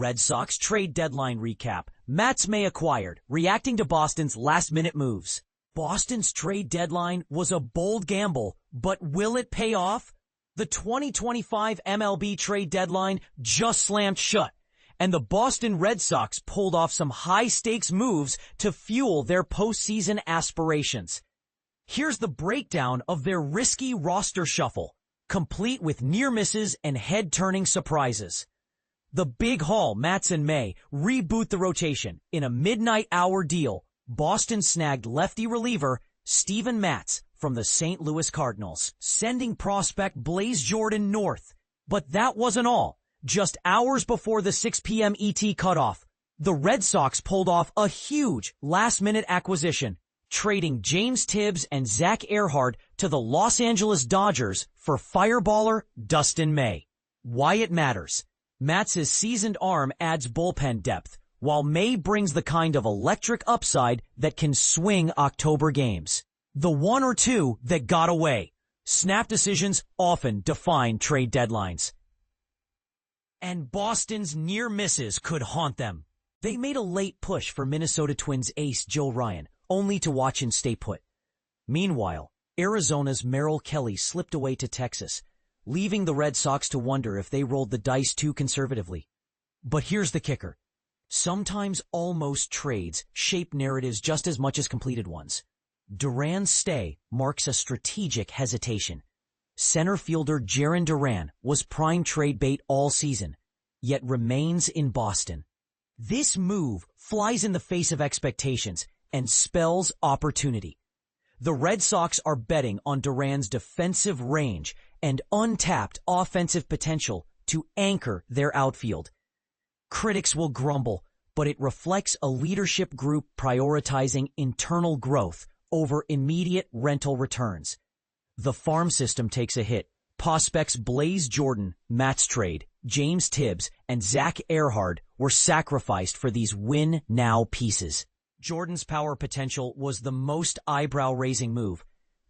Red Sox trade deadline recap. Matz May acquired, reacting to Boston's last-minute moves. Boston's trade deadline was a bold gamble, but will it pay off? The 2025 MLB trade deadline just slammed shut, and the Boston Red Sox pulled off some high-stakes moves to fuel their postseason aspirations. Here's the breakdown of their risky roster shuffle, complete with near misses and head-turning surprises. The big haul, Matz and May, reboot the rotation. In a midnight hour deal, Boston snagged lefty reliever Steven Matz from the St. Louis Cardinals, sending prospect Blaze Jordan north. But that wasn't all. Just hours before the 6 p.m. ET cutoff, the Red Sox pulled off a huge last-minute acquisition, trading James Tibbs and Zack Ehrhard to the Los Angeles Dodgers for fireballer Dustin May. Why it matters. Matz's seasoned arm adds bullpen depth, while May brings the kind of electric upside that can swing October games. The one or two that got away. Snap decisions often define trade deadlines. And Boston's near misses could haunt them. They made a late push for Minnesota Twins ace Joe Ryan, only to watch him stay put. Meanwhile, Arizona's Merrill slipped away to Texas, leaving the Red Sox to wonder if they rolled the dice too conservatively. But here's the kicker. Sometimes almost trades shape narratives just as much as completed ones. Duran's stay marks a strategic hesitation. Center fielder Jarren Duran was prime trade bait all season, yet remains in Boston. This move flies in the face of expectations and spells opportunity. The Red Sox are betting on Duran's defensive range and untapped offensive potential to anchor their outfield. Critics will grumble, but it reflects a leadership group prioritizing internal growth over immediate rental returns. The farm system takes a hit. Prospects Blaze Jordan, Matz trade, James Tibbs, and Zack Ehrhard were sacrificed for these win-now pieces. Jordan's power potential was the most eyebrow-raising move.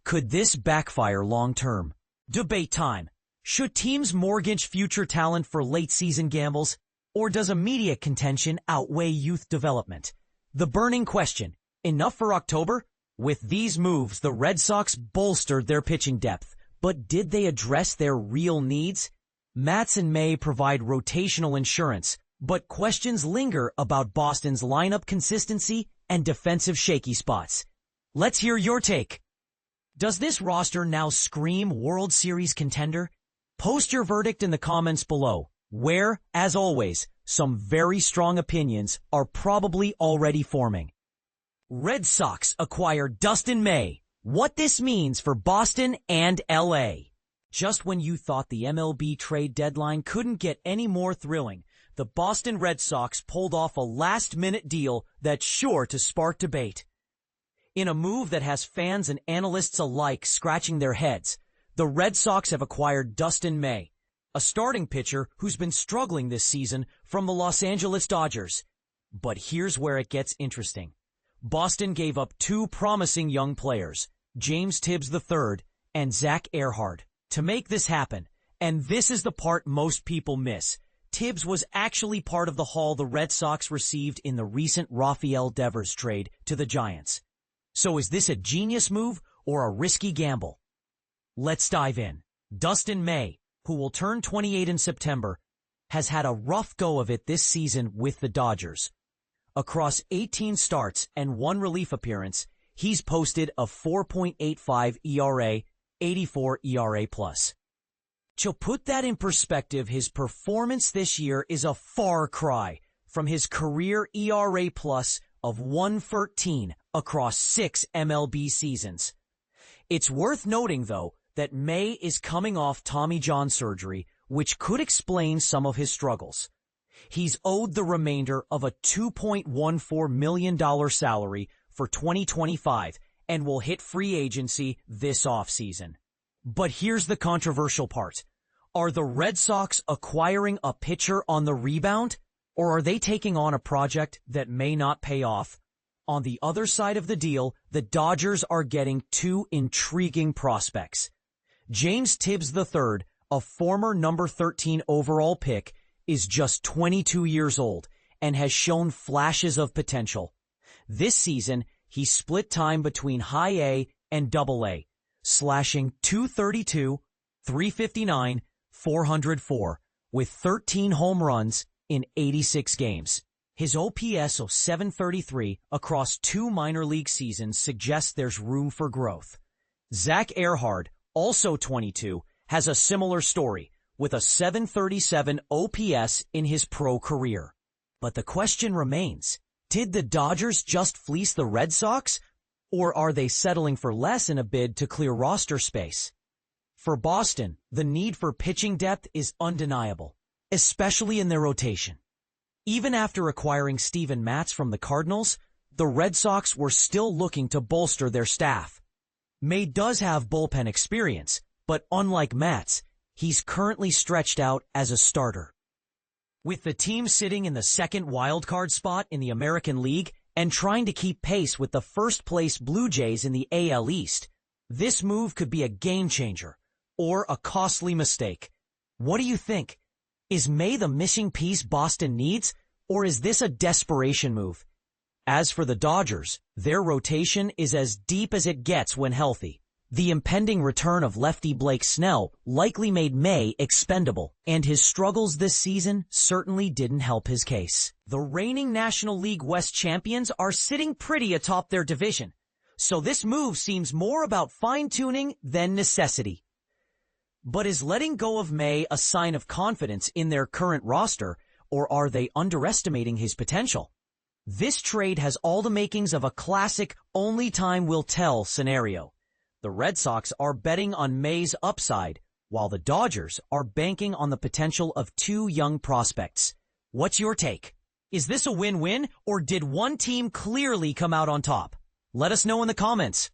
Could this backfire long-term? Debate time. Should teams mortgage future talent for late-season gambles? Or does immediate contention outweigh youth development? The burning question. Enough for October? With these moves, the Red Sox bolstered their pitching depth. But did they address their real needs? Matz and May provide rotational insurance, but questions linger about Boston's lineup consistency and defensive shaky spots. Let's hear your take. Does this roster now scream World Series contender? Post your verdict in the comments below, where, as always, some very strong opinions are probably already forming. Red Sox acquire Dustin May. What this means for Boston and LA. Just when you thought the MLB trade deadline couldn't get any more thrilling, the Boston Red Sox pulled off a last-minute deal that's sure to spark debate. In a move that has fans and analysts alike scratching their heads, the Red Sox have acquired Dustin May, a starting pitcher who's been struggling this season from the Los Angeles Dodgers. But here's where it gets interesting. Boston gave up two promising young players, James Tibbs III and Zack Ehrhard, to make this happen. And this is the part most people miss. Tibbs was actually part of the haul the Red Sox received in the recent Rafael Devers trade to the Giants. So is this a genius move or a risky gamble? Let's dive in. Dustin May, who will turn 28 in September, has had a rough go of it this season with the Dodgers. Across 18 starts and one relief appearance, he's posted a 4.85 ERA, 84 ERA+. To put that in perspective, his performance this year is a far cry from his career ERA+ of 113 across 6 MLB seasons. It's worth noting, though, that May is coming off Tommy John surgery, which could explain some of his struggles. He's owed the remainder of a $2.14 million salary for 2025 and will hit free agency this offseason. But here's the controversial part. Are the Red Sox acquiring a pitcher on the rebound, or are they taking on a project that may not pay off? On the other side of the deal, the Dodgers are getting two intriguing prospects. James Tibbs III, a former number 13 overall pick, is just 22 years old and has shown flashes of potential. This season, he split time between high A and double A, slashing .232, .359, .404, with 13 home runs in 86 games. His OPS of .733 across 2 minor league seasons suggests there's room for growth. Zack Ehrhard, also 22, has a similar story, with a .737 OPS in his pro career. But the question remains, did the Dodgers just fleece the Red Sox, or are they settling for less in a bid to clear roster space? For Boston, the need for pitching depth is undeniable, especially in their rotation. Even after acquiring Matz from the Cardinals, the Red Sox were still looking to bolster their staff. May does have bullpen experience, but unlike Matz, he's currently stretched out as a starter. With the team sitting in the second wildcard spot in the American League and trying to keep pace with the first-place Blue Jays in the AL East, this move could be a game-changer or a costly mistake. What do you think? Is May the missing piece Boston needs, or is this a desperation move? As for the Dodgers, their rotation is as deep as it gets when healthy. The impending return of lefty Blake Snell likely made May expendable, and his struggles this season certainly didn't help his case. The reigning National League West champions are sitting pretty atop their division, so this move seems more about fine-tuning than necessity. But is letting go of May a sign of confidence in their current roster, or are they underestimating his potential? This trade has all the makings of a classic only time will tell scenario. The Red Sox are betting on May's upside, while the Dodgers are banking on the potential of 2 young prospects. What's your take? Is this a win-win, or did one team clearly come out on top? Let us know in the comments.